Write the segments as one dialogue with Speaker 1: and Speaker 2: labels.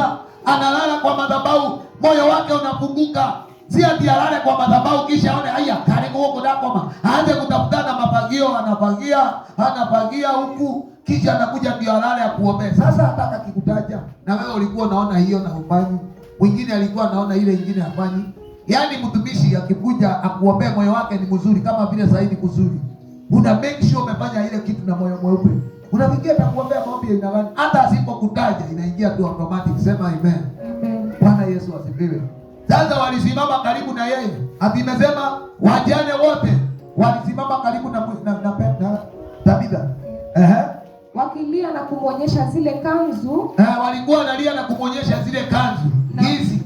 Speaker 1: kabisa, analala kwa madhabahu, moyo wake unafunguka. Si ati alale kwa madhabahu kisha aone haya karibu huko dakoma, aanze kutafutana mapagio, anapagia huku, kisha anakuja ndio alale akuombee. Sasa hataka kikutaja, na wewe ulikuwa unaona hiyo na ufanyi, mwingine alikuwa anaona ile nyingine hafanyi. Yaani mtumishi akikuja akuombee, moyo wake ni mzuri kama vile zaidi kuzuri, una make sure umefanya ile kitu na moyo mweupe, unafikia atakuombea maombi ya aina gani, hata asipokutaja inaingia tu automatic. Sema amen.
Speaker 2: Amen.
Speaker 1: Bwana Yesu asifiwe. Sasa walisimama karibu na yeye, atimesema wajane wote walisimama karibu na Tabitha,
Speaker 2: wakilia na kumwonyesha zile kanzu.
Speaker 1: Walikuwa wanalia na kumwonyesha zile kanzu hizi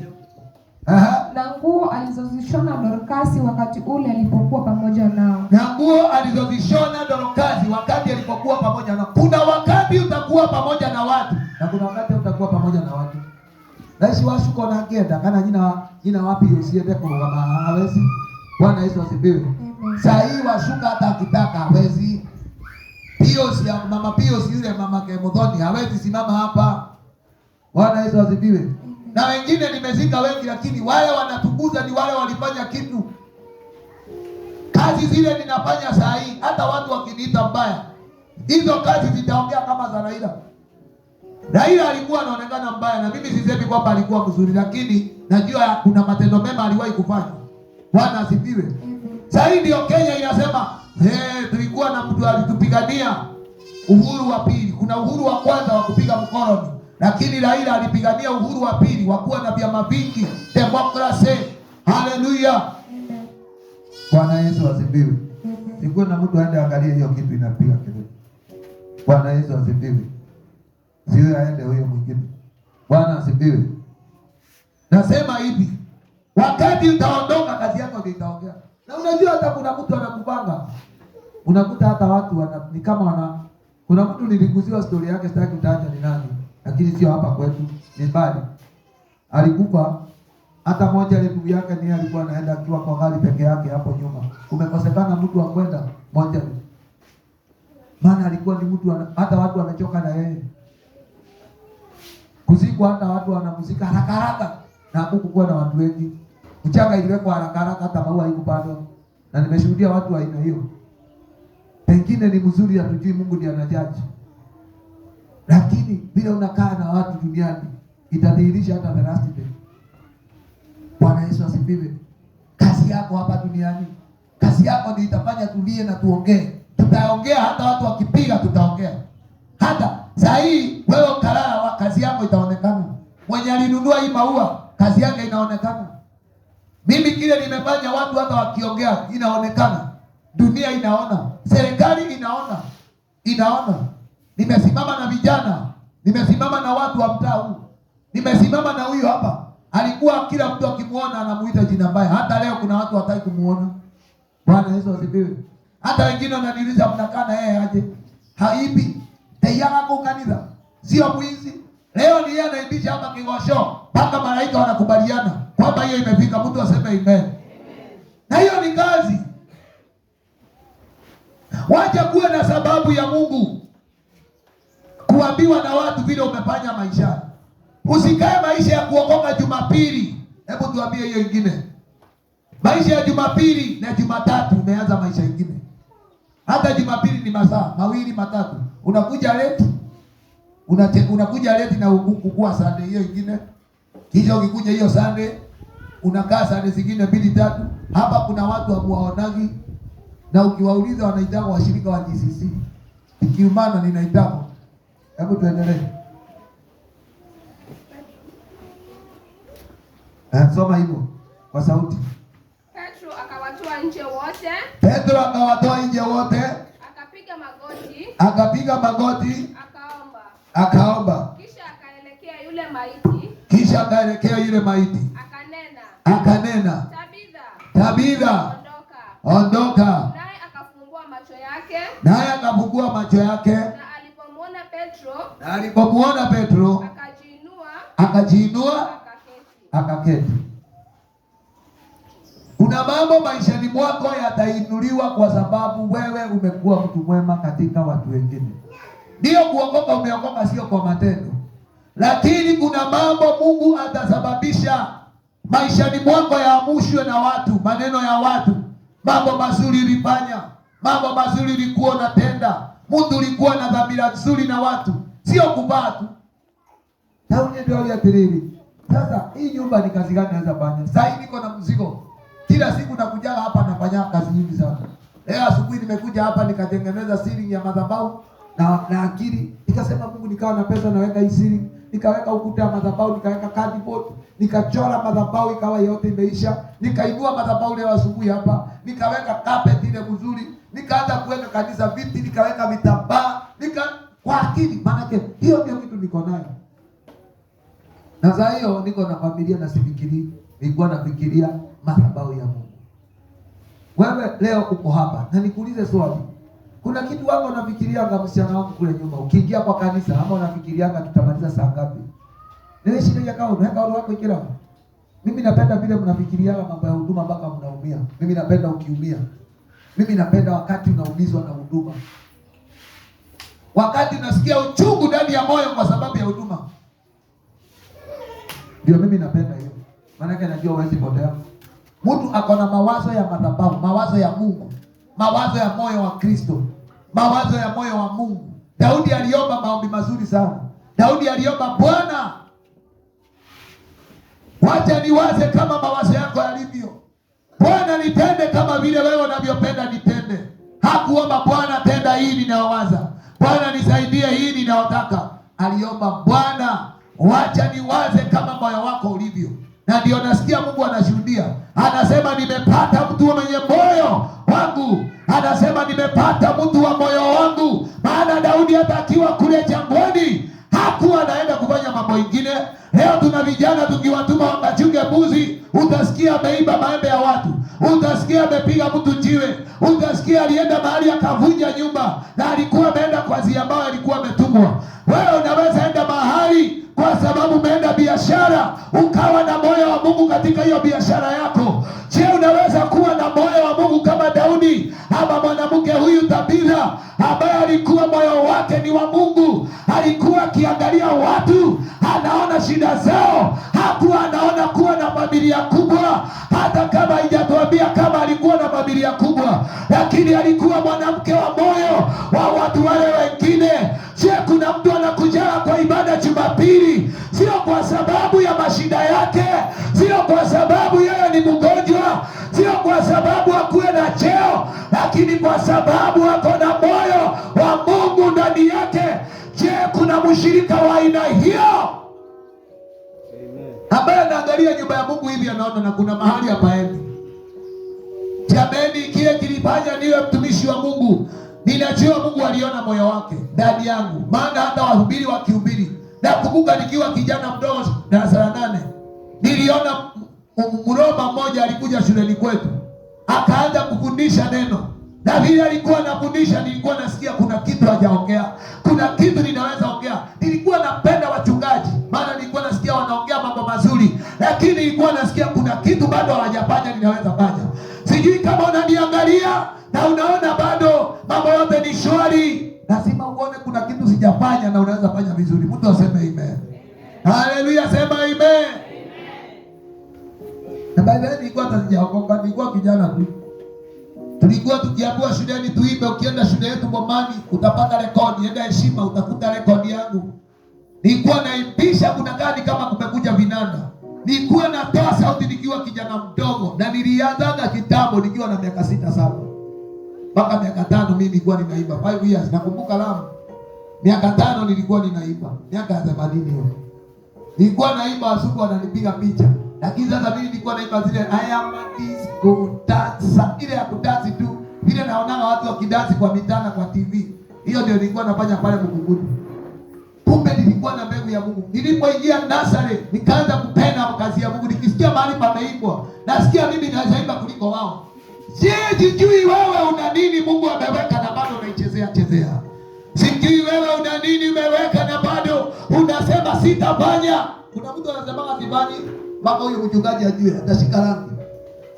Speaker 2: na nguo alizozishona Dorkasi wakati ule alipokuwa pamoja nao.
Speaker 1: Na nguo alizozishona Dorkasi wakati alipokuwa pamoja nao. Kuna wakati utakuwa pamoja na watu na kuna wakati utakuwa pamoja na watu. Naishi washuko na ngenda kana jina wapi usiende kwa kama hawezi. Bwana Yesu asifiwe. Saa hii washuka hata akitaka hawezi. Pios ya mama Pios yule mama Kemodhoni hawezi simama hapa. Bwana Yesu asifiwe. Na wengine nimezika wengi, lakini wale wanatukuza ni wale walifanya kitu. Kazi zile ninafanya saa hii, hata watu wakiniita mbaya, hizo kazi zitaongea kama za Raila. Raila alikuwa anaonekana mbaya, na mimi sisemi kwamba alikuwa mzuri, lakini najua kuna matendo mema aliwahi kufanya. Bwana asifiwe. Saa hii ndio Kenya inasema, tulikuwa na mtu alitupigania uhuru wa pili. Kuna uhuru wa kwanza wa kupiga mkoloni, lakini Raila alipigania uhuru wa pili wa kuwa na vyama vingi, democracy. Haleluya. Bwana Yesu asifiwe. Sikuwa na mtu aende angalie hiyo kitu inapiga kidogo. Bwana Yesu asifiwe. Sio aende huyo mwingine. Bwana asifiwe. Nasema hivi, wakati utaondoka kazi yako ndio itaongea. Na unajua hata kuna mtu anakupanga. Unakuta hata watu ni kama kuna mtu niliguziwa story yake, sitaki kutaja ni nani, lakini sio hapa kwetu, ni mbali. Alikufa hata moja ile ndugu yake ni alikuwa anaenda akiwa kwa gari peke yake hapo nyuma. Kumekosekana mtu wa kwenda moja. Maana alikuwa ni mtu hata watu wamechoka na yeye. Kuzikwa hata watu wanamuzika haraka haraka na hakukuwa na watu wengi. Mchanga iliwekwa haraka haraka hata maua haikupandwa. Na nimeshuhudia watu wa aina hiyo. Pengine ni mzuri, hatujui Mungu ndiye anajaji. Lakini bila unakaa na watu duniani itadhihirisha hata the last day. Bwana Yesu asifiwe. Kazi yako hapa duniani, kazi yako ndio itafanya tulie na tuongee. Tutaongea hata watu wakipiga tutaongea. Hata saa hii wewe ukalala, kazi yako itaonekana. Mwenye alinunua hii maua, kazi yake inaonekana. Mimi kile nimefanya, watu hata wakiongea inaonekana. Dunia inaona, serikali inaona. Nimesimama na vijana, nimesimama na watu wa mtaa huu, nimesimama na huyo hapa. Alikuwa kila mtu akimuona anamuita jina mbaya. Hata leo kuna watu hataki kumuona. Bwana Yesu asifiwe. Hata wengine wananiuliza mnakaa na yeye aje? Haibi. Tayanga kwa kanisa. Sio mwizi. Leo ni yeye anaibisha hapa Kigosho. Mpaka malaika wanakubaliana kwamba hiyo imefika, mtu aseme amen. Na hiyo ni kazi. Wacha kuwe na sababu ya Mungu kuambiwa na watu vile umefanya maisha. Usikae maisha ya kuokoka Jumapili. Hebu tuambie hiyo ingine. Maisha ya Jumapili na Jumatatu umeanza maisha ingine. Hata Jumapili ni masaa mawili matatu. Unakuja late. Unakuja late na ukukua Sunday hiyo ingine. Kisha ukikuja hiyo Sunday unakaa Sunday zingine 2 3. Hapa kuna watu hamuwaonagi. Na ukiwauliza wanaitaka washirika wa GCC. Ikiumana ninaitaka. Hebu tuendelee. Soma hivyo kwa sauti.
Speaker 3: Petro akawatoa nje wote.
Speaker 1: Petro akawatoa nje wote.
Speaker 3: Akapiga magoti.
Speaker 1: Akapiga magoti.
Speaker 3: Akaomba. Kisha akaelekea yule maiti. Akanena. Tabitha. Ondoka. Naye akafungua macho yake. Na alipomuona Petro, akajiinua akaketi. Kuna mambo maishani mwako yatainuliwa kwa sababu wewe umekuwa mtu mwema katika watu wengine. Ndio kuokoka, umeokoka sio kwa matendo. Lakini kuna mambo
Speaker 1: kusababisha maishani mwako yaamushwe na watu, maneno ya watu, mambo mazuri ulifanya, mambo mazuri ulikuwa unatenda, mtu ulikuwa na dhamira nzuri na watu, sio kuvaa tu. Daudi ndio aliatiriri. Sasa hii nyumba ni kazi gani naweza fanya? Sasa hivi niko na mzigo. Kila siku nakuja hapa nafanya kazi nyingi sana. Leo asubuhi nimekuja hapa nikatengeneza ceiling ya madhabahu na akili. Nikasema Mungu, nikawa na pesa naweka hii ceiling, nikaweka ukuta wa madhabahu, nikaweka cardboard, nikachora madhabahu ikawa yote imeisha. Nikainua madhabahu leo asubuhi hapa, nikaweka carpet ile nzuri, nikaanza kuweka kanisa viti, nikaweka vitambaa, kwa akili, maana hiyo ndio kitu niko nayo. Na za hiyo niko na familia na sifikiri, nilikuwa nafikiria madhabahu ya Mungu. Wewe leo uko hapa na nikuulize swali. Kuna kitu wako unafikiria kama msichana wangu kule nyuma, ukiingia kwa kanisa ama unafikiria tutamaliza saa ngapi? Nile shida ya kao unaweka wale wako ikira. Mimi napenda vile mnafikiria mambo ya huduma mpaka mnaumia. Mimi napenda ukiumia. Mimi napenda wakati unaumizwa na huduma. Wakati unasikia uchungu ndani ya moyo kwa sababu ya huduma. Ndio mimi napenda hiyo. Maana yake najua huwezi potea. Mtu ako na mawazo ya madhabahu, mawazo ya Mungu, mawazo ya moyo wa Kristo, mawazo ya moyo wa Mungu. Daudi aliomba maombi mazuri sana. Daudi aliomba, Bwana, wacha niwaze kama mawazo yako yalivyo. Bwana, nitende kama vile wewe unavyopenda nitende. Hakuomba Bwana, tenda hii ninawaza, Bwana nisaidie hii ninayotaka. Aliomba, Bwana, wacha niwaze kama moyo wako ulivyo. Na ndio nasikia Mungu anashuhudia. Anasema nimepata mtu mwenye moyo wangu. Anasema nimepata mtu wa moyo wangu. Maana Daudi hata akiwa kule jangwani hakuwa anaenda kufanya mambo mengine. Leo tuna vijana tukiwatuma wakachunge mbuzi, utasikia ameiba maembe ya watu, utasikia amepiga mtu jiwe, utasikia alienda mahali akavunja nyumba na alikuwa ameenda kwa zia ambayo alikuwa ametumwa. Wewe unaweza enda mahali kwa sababu umeenda biashara, ukawa na moyo wa Mungu katika hiyo biashara yako. Je, unaweza kuwa na moyo wa Mungu kama Daudi ama mwanamke huyu Tabitha ambaye alikuwa moyo wake ni wa Mungu? Alikuwa akiangalia watu, anaona shida zao, hakuwa anaona kuwa na familia kubwa. Hata kama haijatuambia kama alikuwa na familia kubwa, lakini alikuwa mwanamke wa moyo wa watu wale wengine. Je, kuna mtu anakuja kwa ibada Jumapili sio kwa sababu ya mashida yake, sio kwa sababu yeye ni mgonjwa, sio kwa sababu akuwe na cheo, lakini kwa sababu ako na moyo wa Mungu ndani yake? Je, kuna mshirika wa aina hiyo ambaye anaangalia nyumba ya Mungu hivi anaona na kuna mahali hapaendi? Jameni, kile kilifanya niwe mtumishi wa Mungu, ninajua Mungu aliona moyo wake ndani yangu. Maana hata wahubiri wakihubiri, nakumbuka nikiwa kijana mdogo darasa la 8, niliona Mroma mmoja alikuja shuleni kwetu, akaanza kufundisha neno. Na vile alikuwa anafundisha, nilikuwa nasikia kuna kitu hajaongea, kuna kitu ninaweza ongea. Nilikuwa napenda wachungaji, maana nilikuwa nasikia wanaongea mambo mazuri, lakini nilikuwa nasikia kuna kitu bado hawajafanya ninaweza fanya. Sijui kama unaniangalia na unaona bado mambo yote ni shwari. Lazima uone kuna kitu sijafanya na unaweza fanya vizuri. Mtu aseme amen. Haleluya, sema amen. Na baadaye nilikuwa hata sijaokoka, nilikuwa kijana tu. Tulikuwa tukiambiwa shuleni tuimbe. Ukienda shule yetu Bomani utapata rekodi, enda Heshima utakuta rekodi yangu. Nilikuwa naimbisha kuna gani kama kumekuja vinanda. Nilikuwa natoa sauti nikiwa kijana mdogo, na nilianza kitambo nikiwa na miaka 6 7. Mpaka miaka 5 mimi nilikuwa ninaimba 5 years. Nakumbuka Lamu. Miaka 5 nilikuwa ninaimba. Miaka ya 80 hiyo. Nilikuwa naimba, asubuhi wananipiga picha. Lakini sasa mimi nilikuwa naimba zile I am a disco dancer. Ile ya kudansi tu. Ile naona watu wakidansi kwa mitana kwa TV. Hiyo ndio nilikuwa nafanya pale Mkunguni. Kumbe nilikuwa na mbegu ya Mungu. Nilipoingia Nazareth nikaanza kupenda kazi ya Mungu. Nikisikia mahali pameimbwa, nasikia mimi naweza imba kuliko wao. Sijui wewe una nini Mungu ameweka na bado unaichezea chezea. Sijui wewe una nini umeweka na bado unasema sitafanya. Kuna mtu anasema asifanyi mpaka huyo mchungaji ajue atashika rangi.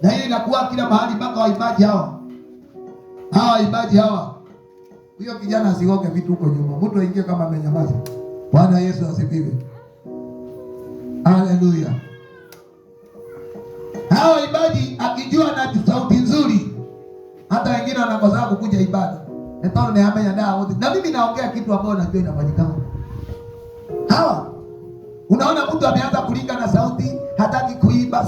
Speaker 1: Na hii inakuwa kila mahali mpaka waimbaji hawa. Waimbaji hawa. Huyo kijana asioge vitu huko nyuma. Mtu aingie kama amenyamaza. Bwana Yesu asifiwe. Haleluya. Hawa waimbaji akijua na sauti nzuri, hata wengine wanakosa kukuja ibada. Netono ni amenya dawa wote. Na mimi naongea kitu ambacho najua inafanyika. Hawa unaona mtu ameanza kulinga na sauti, hataki kuimba,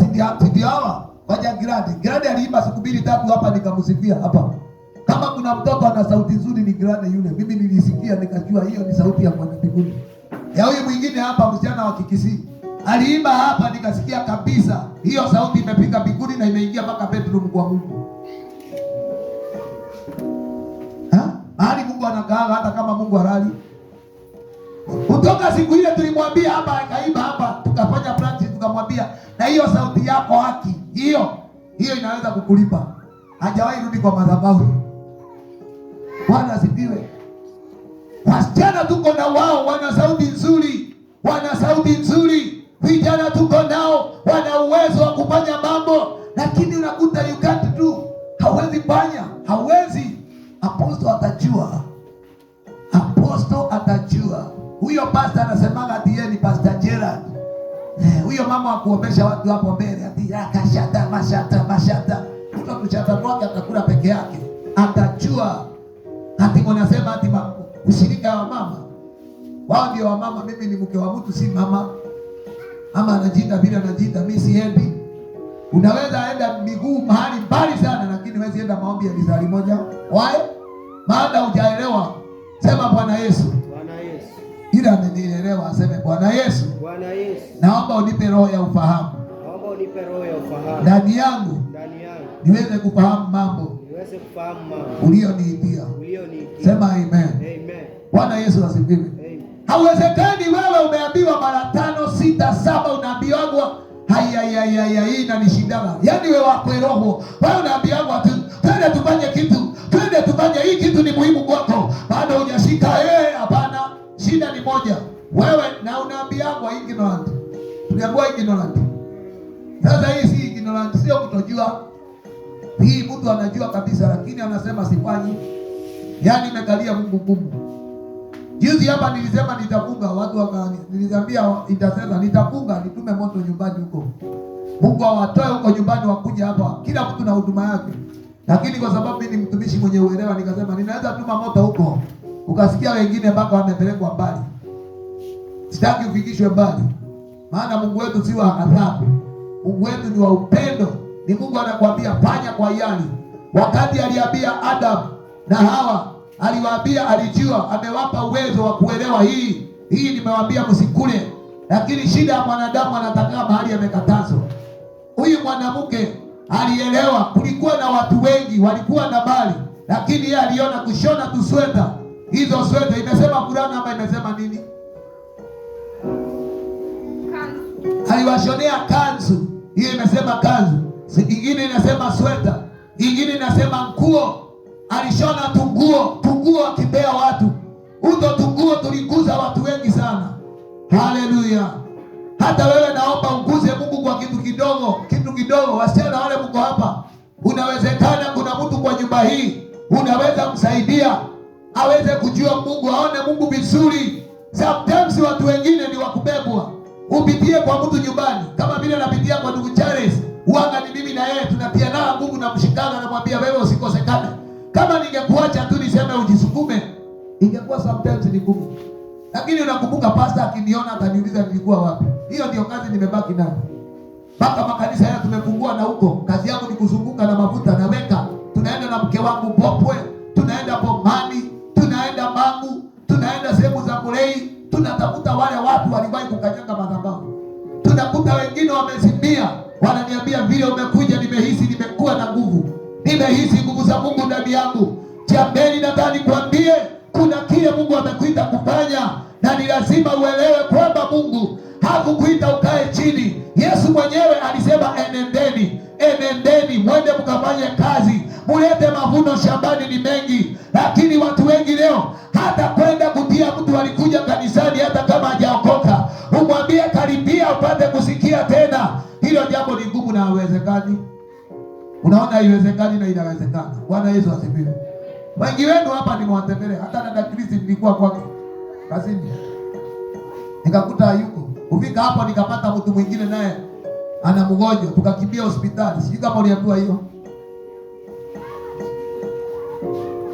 Speaker 1: ndio hawa. Waja Grade aliimba siku 2-3 hapa nikamsifia hapa. Kama kuna mtoto ana sauti nzuri ni Grade yule. Mimi nilisikia nikajua hiyo ni sauti ya Bwana mbinguni. Ya huyu mwingine hapa msichana wa Kikisii. Aliimba hapa nikasikia kabisa hiyo sauti imepika mbinguni na imeingia mpaka bedroom kwa Mungu. Mahali Mungu anakaa hata kama Mungu halali. Kutoka siku ile tulimwambia hapa akaimba hapa, tukafanya practice tukamwambia na hiyo sauti yako haki. Hiyo inaweza kukulipa. Hajawahi rudi kwa madhabahu. Bwana asifiwe. Wasichana tuko na wao wana sauti nzuri. Wana sauti nzuri. Vijana tuko nao wana uwezo wa kufanya mambo, lakini unakuta you can't do. Hawezi fanya, hawezi. Apostle atajua. Huyo pastor anasemaga ati yeye ni Pastor Gerald. Huyo mama akuombesha watu hapo mbele ati mashata. Mtu kuchata kwake atakula peke yake. Atajua. Ati wanasema ati ushirika wa mama. Wao ndio wa mama, mimi ni mke wa mtu si mama. Ama anajiita bila anajiita mimi siendi. Unaweza enda miguu mahali mbali sana lakini huwezi enda maombi ya lisali moja. Why? Maana hujaelewa. Sema Bwana Yesu.
Speaker 4: Bwana Yesu.
Speaker 1: Ila amenielewa aseme Bwana Yesu.
Speaker 4: Bwana Yesu.
Speaker 1: Naomba unipe roho ya ufahamu.
Speaker 4: Naomba unipe roho ya ufahamu.
Speaker 1: Ndani yangu. Niweze kufahamu mambo.
Speaker 4: Niweze kufahamu mambo.
Speaker 1: Ulioniitia. Sema amen.
Speaker 4: Amen.
Speaker 1: Bwana Yesu asifiwe.
Speaker 4: Amen.
Speaker 1: Hauwezekani wewe umeambiwa mara 5, 6, 7 unaambiwa hii inanishindana. Yaani wewe wako roho. Wewe unaambiwa tu twende tufanye kitu. Twende tufanye hii kitu ni muhimu kwako. Bado hujashika hapana. Shida ni moja. Wewe na unaambiwa ignorant. Tuliambiwa ignorant. Sasa hii si ignorant, sio kutojua. Hii mtu anajua kabisa lakini anasema sifanyi. Yaani imekalia Mungu ngumu. Juzi hapa nilisema nitafunga, watu niliambia itasema nitafunga nitume moto nyumbani huko. Mungu awatoe huko nyumbani wakuja hapa. Kila mtu na huduma yake. Lakini kwa sababu mimi ni mtumishi mwenye uelewa nikasema ninaweza tuma moto huko. Ukasikia wengine mpaka wamepelekwa mbali. Sitaki ufikishwe mbali. Maana Mungu wetu si wa adhabu. Mungu wetu ni wa upendo. Ni Mungu anakuambia fanya kwa hiari. Wakati aliambia Adam na Hawa, aliwaambia alijua, amewapa uwezo wa kuelewa hii nimewaambia msikule. Lakini shida ya mwanadamu anataka mahali amekatazwa. Huyu mwanamke alielewa, kulikuwa na watu wengi walikuwa na mali, lakini yeye aliona kushona tu sweta. Hizo sweta imesema fulana ama imesema nini? Aliwashonea kanzu. Hiyo imesema kanzu. Ingine inasema sweta. Ingine inasema nguo. Alishona tunguo akipea watu. Uto tunguo tulikuza watu wengi sana. Haleluya. Hata wewe naomba unguze Mungu kwa kitu kidogo. Wasichana wale mko hapa. Unawezekana kuna mtu kwa nyumba hii. Unaweza msaidia. Aweze kujua Mungu, aone Mungu vizuri. Sometimes watu wengine ni wakubebwa. Upitie kwa mtu nyumbani. Kama vile napitia kwa ndugu Charles. Uanga ni mimi na yeye tunatia na Mungu na mshikana na mwambia wewe usikosekane. Kama ningekuacha tu niseme ujisukume, ingekuwa sometimes ni ngumu. Lakini unakumbuka pastor akiniona ataniuliza nilikuwa wapi. Hiyo ndio kazi nimebaki nayo. Mpaka makanisa haya tumefungua na huko. Kazi yangu ni kuzunguka na mafuta na weka. Tunaenda na mke wangu Popwe, tunaenda Bomani, tunaenda Mangu, tunaenda sehemu za Mulei, tunatafuta wale watu waliwahi kukanyaga madhabahu. Tunakuta wengine wamezimia, wananiambia vile umekuja nimehisi nimekuwa na nguvu. Nimehisi nguvu za Mungu ndani yangu. Jameni, nataka nikwambie kuna kile Mungu amekuita kufanya na ni lazima uelewe kwamba Mungu hakukuita ukae chini. Yesu mwenyewe alisema enendeni mwende mkafanye kazi. Mulete mavuno shambani ni mengi. Lakini watu wengi leo hata kwenda kutia mtu walikuja kanisani hata kama hajaokoka. Umwambie karibia upate kusikia tena. Hilo jambo ni ngumu na haiwezekani. Unaona haiwezekani na inawezekana. Bwana Yesu asifiwe. Wengi wenu hapa nimewatembelea. Hata na Kristo nilikuwa kwake kazini. Nikakuta yuko. Ufika hapo nikapata mtu mwingine naye ana mgonjwa, tukakimbia hospitali. Sijui kama uliambiwa hiyo.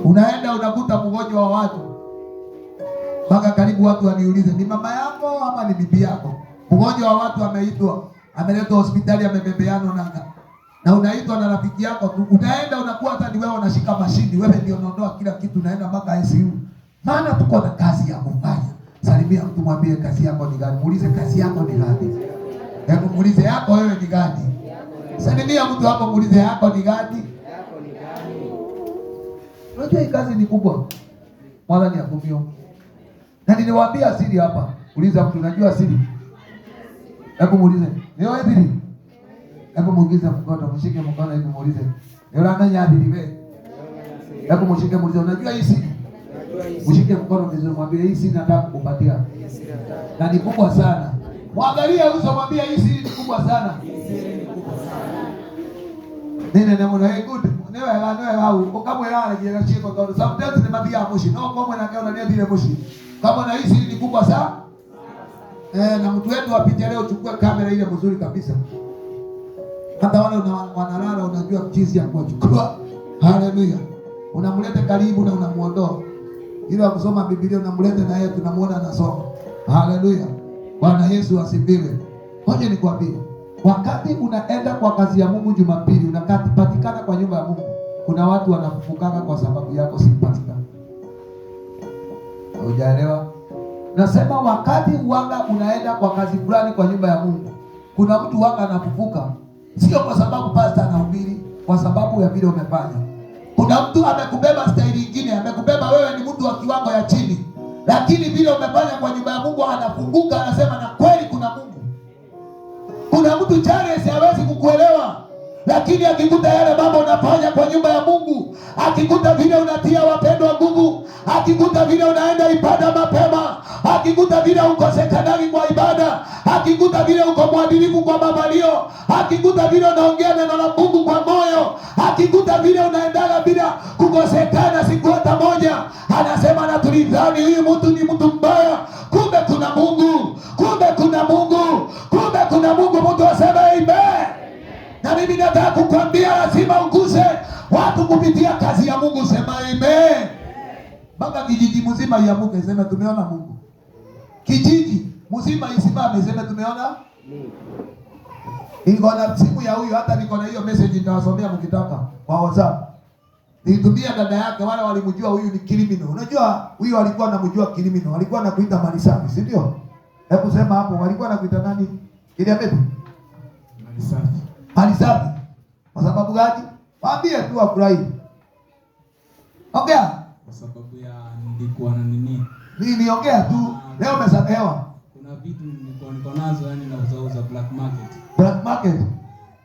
Speaker 1: Unaenda unakuta mgonjwa wa watu, mpaka karibu watu waniulize ni mama yako ama ni bibi yako. Mgonjwa wa watu ameitwa, ameletwa hospitali, amebebeana na unaitwa na rafiki yako tu. Utaenda unakuwa hata ni wewe unashika mashini, wewe ndio unaondoa kila kitu, unaenda mpaka ICU. Maana tuko na kazi ya kufanya. Salimia mtu, mwambie kazi yako ni gani? Muulize kazi yako ni gani? Hebu muulize yako wewe ni gani? Salimia mtu hapo, muulize yako ni gani? Unajua hii kazi ni kubwa. Mwala ni akumio. Na niliwaambia siri hapa. Uliza mtu, unajua siri? Hebu muulize. Ni wewe siri? Hebu muulize mkono, mshike mkono, hebu muulize. Ni ulanga nyabi wewe. Hebu mshike muulize, unajua hii siri? Mshike mkono vizuri, mwambie hii siri nataka kukupatia. Na ni kubwa sana. Mwangalie uso, mwambie hii siri ni kubwa sana. Nene na mwana good. Newe au kama yale kile chiko kwa sometimes ni mabia moshi. No kama na kaona ndio ile moshi. Kama na hii siri ni kubwa sana. Na mtu wetu apite leo, chukue kamera ile mzuri kabisa. Hata wale wanalala unajua jinsi ya kuchukua. Haleluya. Unamleta karibu na unamuondoa. Ile kusoma Biblia unamleta na yeye tunamuona anasoma. Haleluya. Bwana Yesu asifiwe. Ngoja nikwambie. Wakati unaenda kwa kazi ya Mungu Jumapili, unapatikana kwa nyumba ya Mungu, kuna watu wanafufukana kwa sababu yako, si pastor. Hujaelewa? Nasema wakati wanga unaenda kwa kazi fulani kwa nyumba ya Mungu, kuna mtu wanga anafufuka, sio kwa sababu pastor anahubiri, kwa sababu ya vile umefanya. Kuna mtu amekubeba staili nyingine, amekubeba wewe ni mtu wa kiwango ya chini, lakini vile umefanya kwa nyumba ya Mungu anafunguka, anasema na kweli kuna Mungu. Kuna mtu Charles hawezi kukuelewa, lakini akikuta yale mambo unafanya kwa nyumba ya Mungu, akikuta vile unatia wapendwa nguvu, akikuta vile unaenda ibada mapema, akikuta vile ukosekanagi kwa ibada, akikuta vile uko mwadilifu kwa mavalio, akikuta vile unaongea neno la Mungu kwa moyo, akikuta vile unaendaga bila kukosekana siku hata moja, anasema na tulidhani huyu mtu ni mtu mbaya, kumbe kuna Mungu, kumbe kuna Mungu, kumbe kuna Mungu. Mtu aseme amen. Na mimi nataka kukwambia lazima uguse watu kupitia kazi ya Mungu. Sema amen. Mpaka kijiji mzima iamuke sema tumeona Mungu. Kijiji mzima isimame sema tumeona Mungu. Niko na simu ya huyu, hata niko na hiyo message nitawasomea mkitaka kwa WhatsApp. Nilitumia dada yake, wale walimjua huyu ni criminal. Unajua huyu alikuwa anamjua criminal, alikuwa anakuita mali safi, si ndio? Hebu sema hapo, walikuwa anakuita nani? Ile ametu mali safi. Mali safi. Kwa sababu gani? Waambie tu afurahi. Ongea.
Speaker 5: Kwa sababu ya nilikuwa na nini?
Speaker 1: Mimi ongea tu. Leo umesamehewa.
Speaker 5: Kuna vitu niko nazo, yani nauza black market.
Speaker 1: Black market.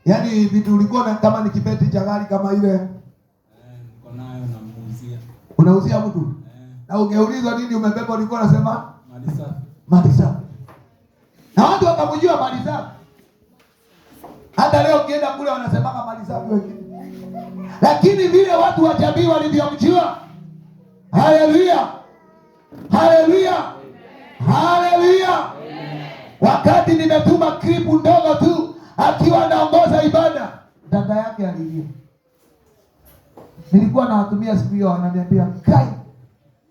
Speaker 1: Yaani vitu ulikuwa na kama ni kibeti cha gari kama ile.
Speaker 5: Niko nayo namuuzia.
Speaker 1: Unauzia mtu? Na ungeulizwa nini umebeba, ulikuwa unasema
Speaker 5: mali safi.
Speaker 1: Mali safi. Na watu wakamjua mali safi. Hata leo ukienda kule wanasema mali safi wengine. Lakini vile watu wa jamii walivyomjua. Haleluya. Haleluya. Haleluya. Wakati nimetuma clip ndogo tu akiwa anaongoza ibada, dada yake alilia. Nilikuwa nawatumia siku hiyo, wananiambia kai,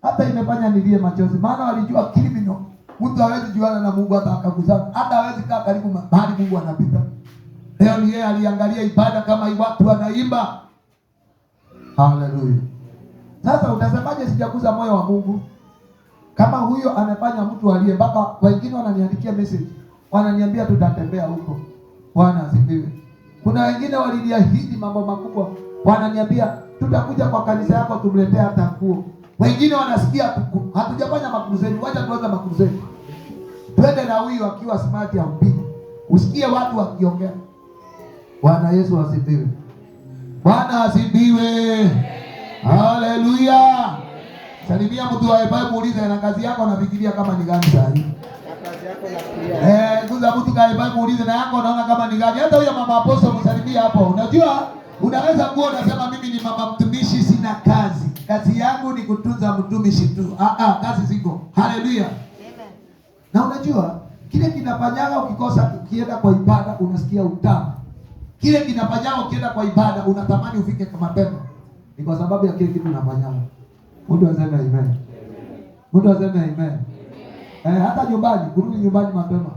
Speaker 1: hata imefanya nilie machozi, maana walijua criminal. Mtu hawezi juana na Mungu hata akaguzana, hata hawezi kaa karibu mahali Mungu anapita. Leo ni yeye aliangalia ibada kama watu wanaimba. Haleluya. Sasa utasemaje sijaguza moyo wa Mungu? Kama huyo anafanya mtu aliye, mpaka wengine wananiandikia message, wananiambia tutatembea huko. Bwana asifiwe. Kuna wengine waliniahidi mambo makubwa, wananiambia tutakuja kwa kanisa yako tumletee hata nguo. Wengine wanasikia hatujafanya makruzeni, wacha tuanze makruzeni. Twende na huyu akiwa smart ya mpige. Usikie watu wakiongea. Bwana Yesu asifiwe. Bwana asifiwe. Haleluya. Salimia mtu wa Bible, muulize na kazi yako unafikiria kama ni gani sasa hivi?
Speaker 4: Kazi yako nafikiria.
Speaker 1: Kuza mtu kwa Bible, muulize na yako unaona kama ni gani? Hata huyo mama apostle msalimia hapo. Unajua unaweza kuwa unasema mimi ni mama mtumishi, sina kazi. Kazi yangu ni kutunza mtumishi tu. Kazi ziko. Haleluya. Amen. Na unajua Kile kinafanyaga ukikosa, ukienda kwa ibada unasikia utamu. Kile kinafanyaga ukienda kwa ibada unatamani ufike kwa mapema. Ni kwa sababu ya kile kitu unafanyaga. Mtu aseme amen. Mtu aseme amen. Hata nyumbani, kurudi nyumbani mapema.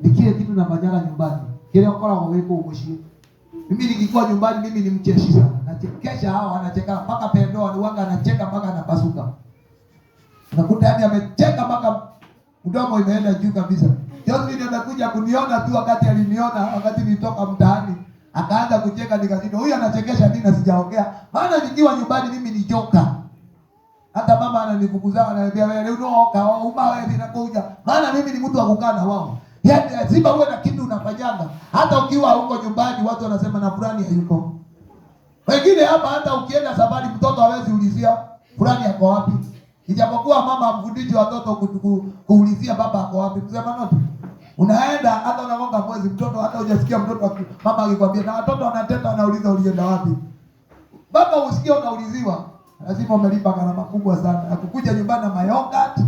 Speaker 1: Ni kile kitu unafanyaga nyumbani. Kile ukora kwa wewe umoshi. Mimi nikikuwa nyumbani mimi ni mcheshi sana. Nachekesha hao wanacheka mpaka pendo wanga anacheka mpaka anapasuka. Nakuta yani amecheka mpaka mdomo imeenda juu kabisa. Jozi amekuja kuniona tu wakati aliniona wakati nilitoka mtaani. Akaanza kucheka nikasema huyu anachekesha nini na sijaongea. Maana nikiwa nyumbani mimi ni joka. Hata mama ananifukuza ananiambia wewe unaoka uma wewe ninakuja. Maana mimi ni mtu wa kukaa na wao. Yaani lazima uwe na kitu unafanyanga. Hata ukiwa huko nyumbani watu wanasema na fulani hayuko. Wengine hapa hata ukienda safari mtoto hawezi ulizia fulani yako wapi. Ijapokuwa mama mfundishi watoto kuulizia baba yako wapi. Msema note. Unaenda hata unagonga mwezi mtoto hata hujasikia mtoto mama akikwambia na watoto wanateta wanauliza ulienda wapi. Baba usikie unauliziwa. Lazima umelipa gharama kubwa sana. Na kukuja nyumbani na mayogurt,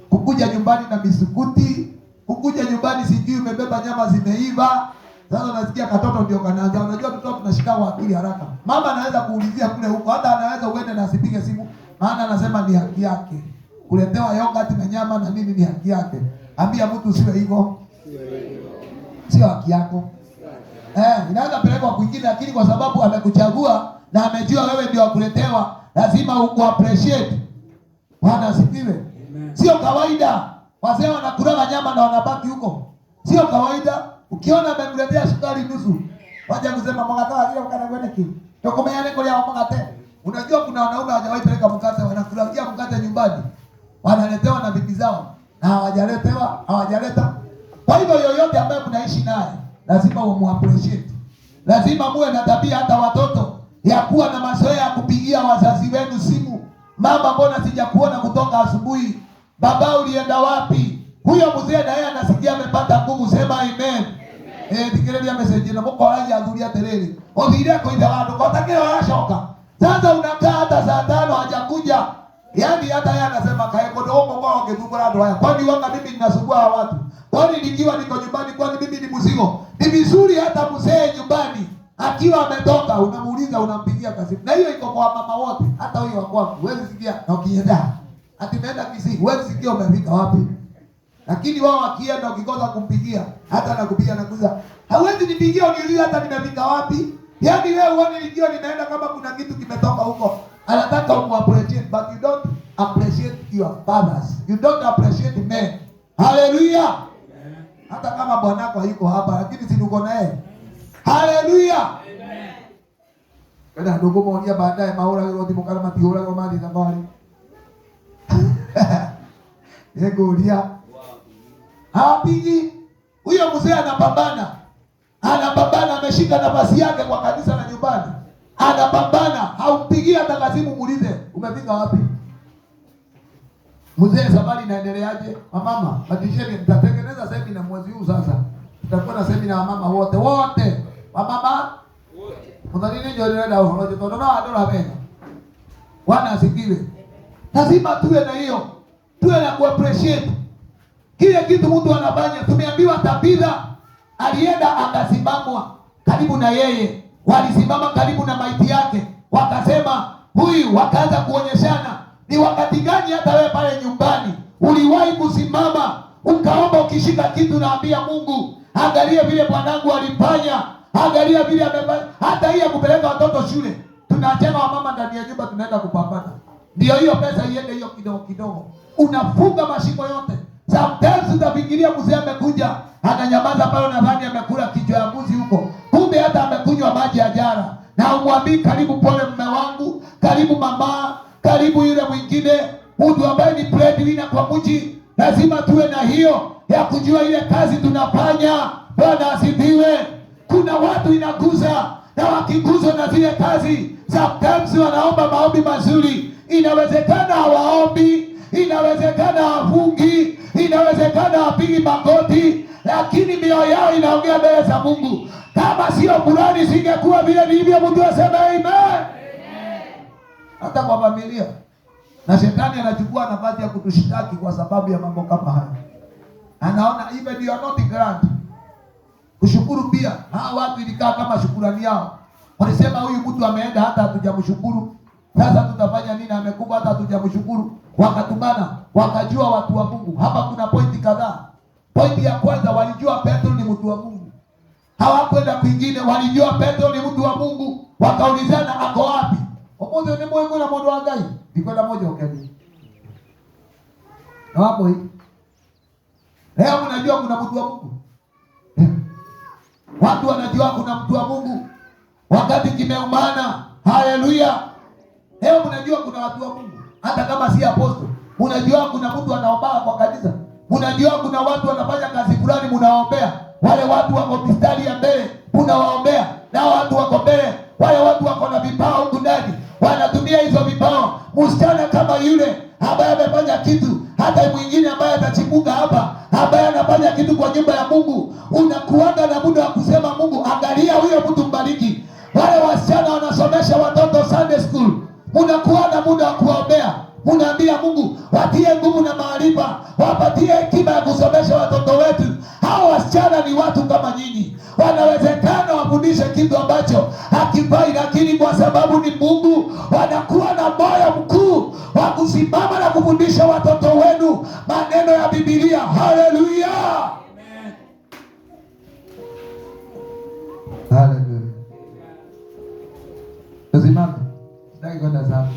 Speaker 1: kukuja nyumbani na bisukuti, kukuja nyumbani sijui umebeba nyama zimeiva. Sasa unasikia katoto ndio kanaanza. Unajua mtoto tunashika akili haraka. Mama anaweza kuulizia kule huko, hata anaweza uende na asipige simu, maana anasema ni haki yake. Kuletewa yogurt na nyama na nini ni haki yake. Ambia mtu usiwe hivyo. Sio haki yako. Inaweza pelekwa kwingine lakini kwa sababu amekuchagua na amejua wewe ndio akuletewa, lazima uappreciate. Bwana asifiwe. Sio kawaida. Wazee wanakula nyama na wanabaki huko. Sio kawaida. Ukiona amekuletea sukari nusu, waje kusema mwangataa hiyo kana kwenda kitu. Tokomeane kwa ya mwangataa. Unajua kuna wanaume hawajawahi peleka mkate, wanakulagia mkate nyumbani. Wanaletewa na bibi zao. Na hawajaleta. Kwa hivyo yoyote ambaye mnaishi naye, lazima umuappreciate. Lazima muwe na tabia hata watoto ya kuwa na mazoea ya kupigia wazazi wenu simu. Mama, mbona sijakuona kutoka asubuhi? Baba, ulienda wapi? Huyo mzee na yeye anasikia amepata nguvu, sema amen. Tikiredia message na mko haja ya dhuria terere. Othire koitha watu kotakire wanashoka. Sasa unakaa hata saa 5 hajakuja. Yaani hata yeye anasema kae kodogo kwa ongezungura ndo haya. Kwani wanga mimi ninasumbua watu? Kwani nikiwa niko nyumbani kwani mimi ni mzigo? Ni vizuri hata mzee nyumbani akiwa ametoka unamuuliza, unampigia kazi. Na hiyo iko kwa mama wote. Hata huyo wa kwangu huwezi sikia na ukienda. Ati meenda Kisii, huwezi sikia umefika wapi. Lakini wao wakienda ukikosa kumpigia, hata nakupigia nakuza, hawezi nipigia uniulize hata nimefika wapi. Yaani wewe uone nikiwa ninaenda kama kuna kitu kimetoka huko. Anataka uappreciate, but you don't appreciate your fathers. You don't appreciate men. Hallelujah. Hata kama bwanako hayuko hapa, lakini si uko naye. Hallelujah. Amen. Kada ndugu mmoja baadaye maura yote mkala matihora kwa mali za bali. Yego ulia. Hapigi. Huyo mzee anapambana. Anapambana, ameshika nafasi yake kwa kanisa na nyumbani. Anapambana, haumpigia hata lazima muulize, umefika wapi? Mzee, safari inaendeleaje? Mama, batisheni tutatengeneza semina mwezi huu sasa. Tutakuwa na semina wa mama wote. Wamama wote. Mtadini ndio ndio unaje tono na dola pena. Bwana asikiwe. Lazima tuwe na hiyo. Tuwe na kuappreciate kile kitu mtu anafanya. Tumeambiwa Tabitha alienda akasimamwa karibu na yeye. Walisimama karibu na maiti yake. Wakasema huyu, wakaanza kuonyeshana ni wakati gani hata wewe pale nyumbani uliwahi kusimama ukaomba ukishika kitu naambia Mungu, angalia vile bwanangu alifanya, angalia vile amefanya. Hata hii ya kupeleka watoto shule, tunachema wamama ndani ya nyumba tunaenda kupambana. Ndio hiyo pesa iende hiyo kidogo kidogo. Unafunga mashiko yote. Sometimes utafikiria mzee amekuja, ananyamaza pale unadhani amekula kichwa ya mbuzi huko. Kumbe hata amekunywa maji ya jara. Na umwambie karibu pole mume wangu, karibu mama, karibu yule mwingine, mtu ambaye ni breadwinner kwa mji. Lazima tuwe na hiyo ya kujua ile kazi tunafanya. Bwana asifiwe. Kuna watu inaguza na wakiguzwa na zile kazi, sometimes wanaomba maombi mazuri. Inawezekana hawaombi, inawezekana hawafungi, inawezekana hawapigi magoti, lakini mioyo yao inaongea mbele za Mungu. Kama sio Qur'ani singekuwa vile vilivyo. Mtu aseme amen. Hata kwa familia. Na shetani anachukua nafasi ya kutushitaki kwa sababu ya mambo kama haya. anaona even you are not glad. Kushukuru pia, hawa watu ilikaa kama shukurani yao. Walisema huyu mtu ameenda hata hatujamshukuru. Sasa tutafanya nini? Amekufa hata hatujamshukuru. Wakatumana, wakajua watu wa Mungu. Hapa kuna pointi kadhaa. Pointi ya kwanza, walijua Petro ni mtu wa Mungu. Hawakwenda kwingine, walijua Petro ni mtu wa Mungu. Wakaulizana ako wapi? Omoze ni mwengu na mondo wa Ngai. Nikwenda moja ukeni. Na hapo hii. Leo mnajua kuna mtu wa Mungu. Watu wanajua kuna mtu wa Mungu wakati kimeumana. Haleluya! Leo mnajua kuna watu wa Mungu, hata kama si apostol. Mnajua kuna mtu anaomba kwa kanisa. Mnajua kuna watu wanafanya kazi fulani, mnawaombea. Wale watu wako mistari ya mbele, mnawaombea. Na watu wako mbele, wale watu wako na vipao huko ndani, wanatumia hizo vipao. Msichana kama yule ambaye amefanya kitu, hata mwingine ambaye atachipuka hapa, ambaye anafanya kitu kwa nyumba ya Mungu, unakuanga na muda wa kusema Mungu, angalia huyo mtu mbariki. Wale wasichana wanasomesha watoto Sunday school, unakuwa na muda wa kuombea. Unaambia Mungu, watie nguvu na maarifa, wapatie hekima ya kusomesha watoto wetu. Hao wasichana ni watu kama nyinyi, wanawezekana wafundishe kitu ambacho hakifai, lakini kwa sababu ni Mungu, wanakuwa na moyo mkuu wa kusimama na kufundisha watoto wenu maneno ya Biblia. Haleluya, haleluya. Usimame, sitaki kwenda sana.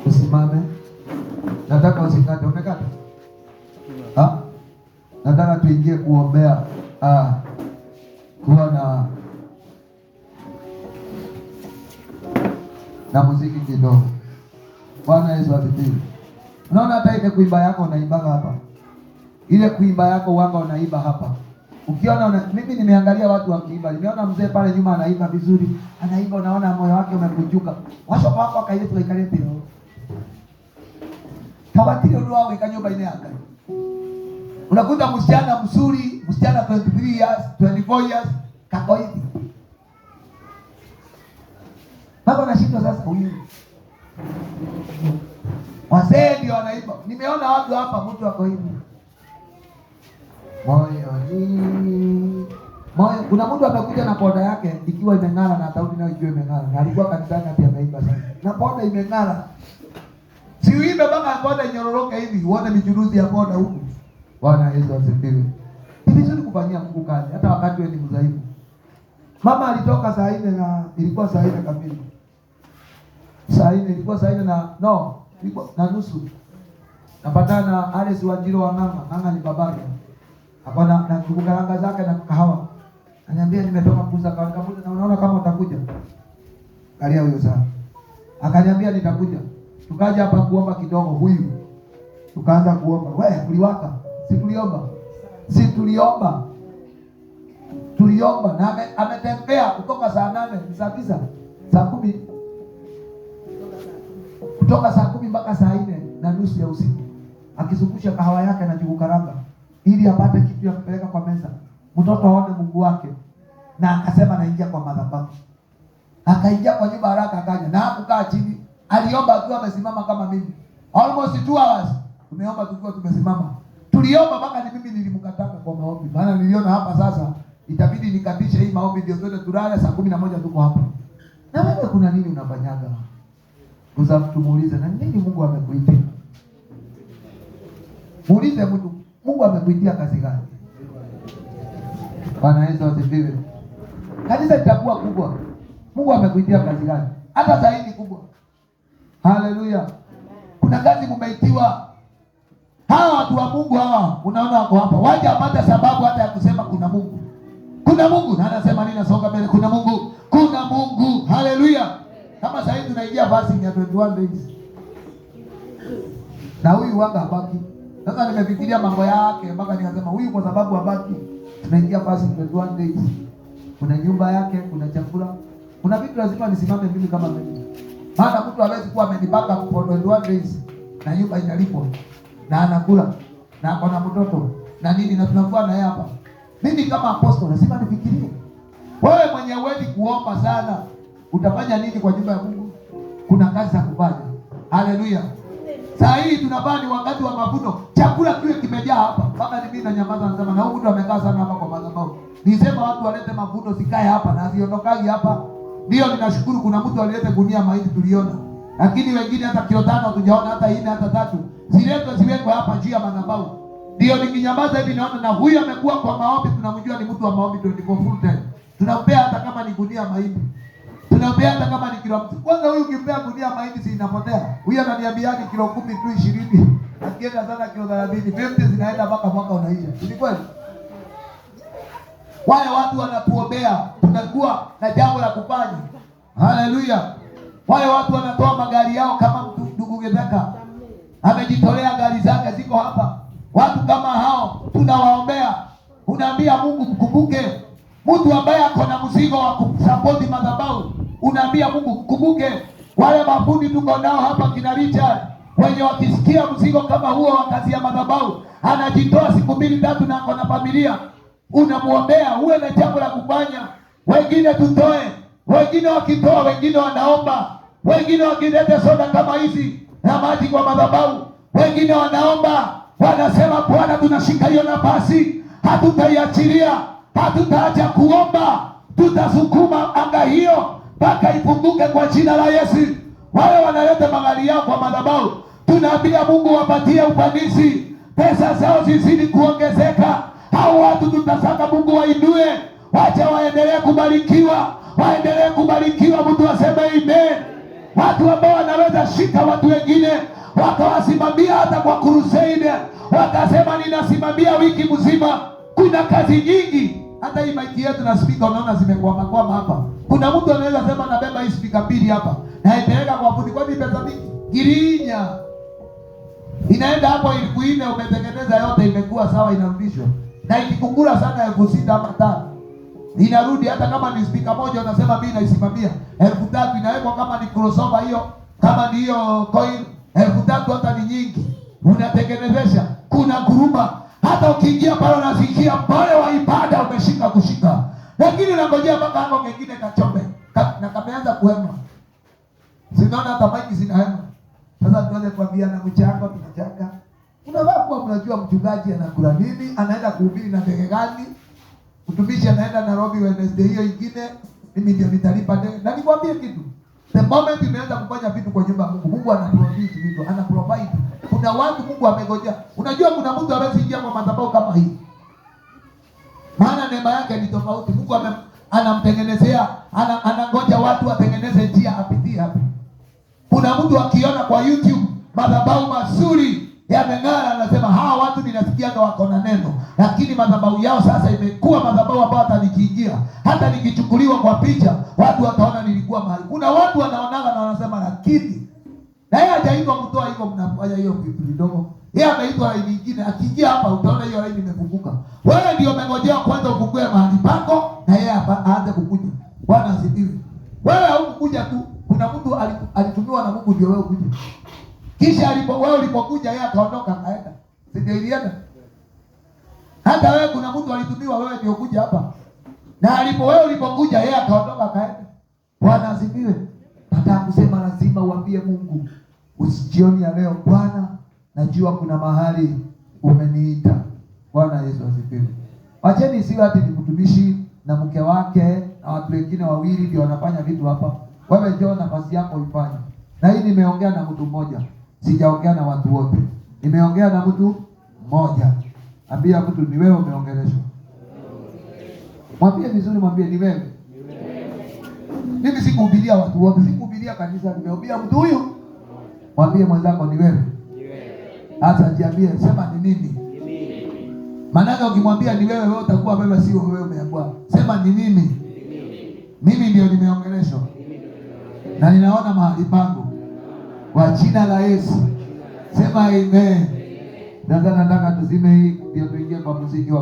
Speaker 1: Usimame, nataka usikate. Umekata? Nataka tuingie kuombea kuwa na muziki kidogo. Bwana Yesu asifiwe. Unaona hata ile kuimba yako unaimba hapa, ile kuimba yako wanga unaimba hapa. Ukiona mimi nimeangalia watu wakiimba, nimeona mzee pale nyuma anaimba vizuri, anaimba, unaona moyo wake umekunjuka. Washo wako akaile tuikalete leo. Tawatile ndio wao ikanyumba ine aka. Unakuta msichana mzuri, msichana 23 years, 24 years, kako hivi. Baba anashindwa sasa huyu. Wazee ndio wanaimba. Nimeona watu hapa mtu wako hivi. Moyo, kuna mtu amekuja na poda yake ikiwa imeng'ara na sauti nayo ikiwa imeng'ara. Na alikuwa kanisani pia ameimba sana. Na poda imeng'ara. Si uimbe mpaka poda inyororoke hivi, uone michuruzi ya poda huku. Bwana Yesu asifiwe. Ni vizuri kufanyia Mungu kazi hata wakati wewe ni mdhaifu. Mama alitoka saa 4 na ilikuwa saa 4 kamili. Saa 4 ilikuwa saa 4 na nusu. Napatana na Alice Wanjiro wa Ng'ang'a ni babake. Hapo na kukaranga zake na kahawa. Ananiambia nimetoka kuuza karanga na unaona kama utakuja. Kalia huyo sana. Akaniambia nitakuja. Tukaja hapa kuomba kidogo huyu. Tukaanza kuomba. Wewe uliwaka? Si tuliomba. Na ametembea kutoka saa 8, saa 9, saa 10. Kutoka saa 10 mpaka saa 4 na nusu ya usiku. Akizungusha kahawa yake na jugu karanga ili apate kitu ya kupeleka kwa meza. Mtoto aone Mungu wake. Na akasema naingia kwa madhabahu. Akaingia kwa nyumba haraka akaja. Na hakukaa chini. Aliomba akiwa amesimama kama mimi. Almost 2 hours. Tumeomba tukiwa tumesimama. Tuliomba mpaka ni mimi nilimkataka kwa maombi. Maana niliona hapa sasa itabidi nikatishe hii maombi ndio twende tulale saa 11 tuko hapa. Na wewe kuna nini unafanyaga? Uza mtu muulize na nini Mungu amekuitia? Muulize mtu Mungu amekuitia kazi gani? Bwana Yesu asifiwe. Kanisa litakuwa kubwa. Mungu amekuitia kazi gani? Hata zaidi kubwa. Haleluya. Kuna kazi mumeitiwa. Hawa watu wa Mungu hawa, unaona wako hapa. Waje apate sababu hata ya kusema kuna Mungu. Kuna Mungu. Na anasema nini nasonga mbele? Kuna Mungu. Kuna Mungu. Haleluya. Kama sasa hivi tunaingia fasting ya 21 days. Na huyu wanga habaki. Sasa nimefikiria mambo yake mpaka nikasema huyu kwa sababu habaki. Tunaingia fasting 21 days. Kuna nyumba yake, kuna chakula. Kuna vitu lazima nisimame mimi kama mimi. Maana mtu hawezi kuwa amenipaka for 21 days na nyumba inalipwa. Na anakula na ako na mtoto na nini na tunakuwa na yeye hapa. Mimi kama apostle lazima nifikirie. Wewe mwenye huwezi kuomba sana, utafanya nini kwa nyumba ya Mungu? Kuna kazi za kufanya. Haleluya. Saa hii tunafanya ni wakati wa mavuno, chakula kiwe kimejaa hapa. Kama ni mimi na nyamaza nasema na huyu mtu amekaa sana hapa kwa madhabahu. Nisema watu walete mavuno sikae hapa na ziondokagi hapa. Ndio ninashukuru kuna mtu alilete gunia mahindi tuliona. Lakini wengine hata kilo 5 hatujaona, hata 4 hata 3. Ziwekwe hapa juu ya madhabahu. Ndio nikinyamaza hivi naona na huyu amekuwa kwa maombi, tunamjua ni mtu wa maombi 24 full time. Tunampea hata kama ni gunia mahindi. Tunampea hata kama ni kilo 10. Kwanza huyu ukimpea gunia mahindi si inapotea. Huyu ananiambia ni kilo 10 tu 20. Akienda sana kilo 30, 50 zinaenda mpaka mwaka unaisha. Ni kweli? Wale watu wanatuombea, tunakuwa na jambo la kufanya. Haleluya. Wale watu wanatoa magari yao kama ndugu Gebeka. Amejitolea gari zake ziko hapa. Watu kama hao tunawaombea. Unaambia Mungu mkumbuke. Mtu ambaye ako na mzigo wa kusupport madhabahu, unaambia Mungu mkumbuke. Wale mafundi tuko nao hapa kina Richard, wenye wakisikia mzigo kama huo wa kazi ya madhabahu, anajitoa siku 2 3 na ako na familia. Unamuombea, uwe na jambo la kufanya. Wengine tutoe, wengine wakitoa, wengine wanaomba, wengine wakileta soda kama hizi na maji kwa madhabahu, wengine wanaomba, wanasema Bwana, tunashika hiyo nafasi, hatutaiachilia, hatutaacha kuomba, tutasukuma anga hiyo mpaka ipunguke kwa jina la Yesu. Wale wanaleta magari yao kwa madhabahu, tunaambia Mungu wapatie ufanisi, pesa zao zizidi kuongezeka. Hao watu tutasaka Mungu wainue, wacha waendelee kubarikiwa, waendelee kubarikiwa. Mtu aseme amen. Watu ambao wanaweza shika watu wengine wakawasimamia hata kwa crusade, wakasema ninasimamia wiki mzima. Kuna kazi nyingi, hata hii maiki yetu na speaker unaona zimekwama hapa. Kuna mtu anaweza sema nabeba hii speaker 2 hapa na ipeleka kwa fundi, kwa nini pesa mingi? Girinya inaenda hapo 4,000, umetengeneza yote imekuwa sawa, inarudishwa. Na ikikungura sana 6,000 ama 5,000 inarudi. Hata kama ni speaker moja unasema mimi naisimamia 3,000, inawekwa kama ni crossover hiyo, kama ni hiyo coil 3,000, hata ni nyingi unatengenezesha. Kuna kuruma, hata ukiingia pale unasikia pale wa ibada umeshika kushika, lakini unangojea mpaka hapo kingine kachombe na kameanza kuhema. Sinaona hata maiki zinahema. Sasa tuanze kuambiana mchango, tunachanga. Unavaa kuwa mnajua mchungaji anakula nini, anaenda kuhubiri na ndege gani, mtumishi anaenda Nairobi Wednesday hiyo ingine, mimi ndio nitalipa ndege. Na nikwambie kitu, the moment imeanza kufanya vitu kwa nyumba ya Mungu, Mungu anaproduce vitu, anaprovide. Kuna watu Mungu amegojea. Unajua kuna mtu hawezi ingia kwa madhabahu kama hii, maana neema yake ni tofauti. Mungu anamtengenezea, anangoja watu watengeneze njia apitie hapo. Kuna mtu akiona kwa YouTube madhabahu mazuri yameng'ara, anasema hawa watu ninasikiaga wako na neno, lakini madhabahu yao sasa imekuwa madhabahu ambayo hata nikiingia, hata nikichukuliwa kwa picha, watu wataona nilikuwa mahali. Kuna watu wanaonaga na wanasema lakini na yeye hajaitwa kutoa hivyo, mnafanya hiyo vitu vidogo. Yeye ameitwa laini nyingine, akiingia hapa utaona hiyo laini imefunguka. Wewe ndio umengojea kwanza ufungue mahali pako na yeye aanze kukuja. Bwana asifiwe. Wewe haukukuja tu, kuna mtu alitumiwa na Mungu ndio wewe ukuje. Kisha wewe ulipokuja yeye akaondoka akaenda. Ndio ilienda. Hata wewe kuna mtu alitumiwa, wewe ndio kuja hapa. Na wewe ulipokuja yeye akaondoka akaenda. Bwana asifiwe. Nataka kusema lazima uambie Mungu usijioni ya leo, Bwana najua kuna mahali umeniita. Bwana Yesu asifiwe. Wacheni siwe ati ni mtumishi na mke wake na watu wengine wawili ndio wanafanya vitu hapa. Wewe njoo nafasi yako ifanye. Na hii nimeongea na mtu mmoja. Sijaongea na watu wote. Nimeongea na mtu mmoja. Ambia mtu ni wewe umeongeleshwa. Mwambie vizuri, mwambie ni wewe. Mimi sikuhubiria watu wote, sikuhubiria kanisa, nimehubiria mtu huyu. Mwambie mwenzako ni wewe. Hata jiambie, sema ni mimi. Maana ukimwambia ni wewe, wewe utakuwa wewe sio wewe umeambiwa. Sema ni mimi. Mimi ndio nimeongeleshwa. Na ninaona mahali pangu. Kwa jina la Yesu. Sema amen. Nataka tuzime hii ndio tuingie kwa muziki wa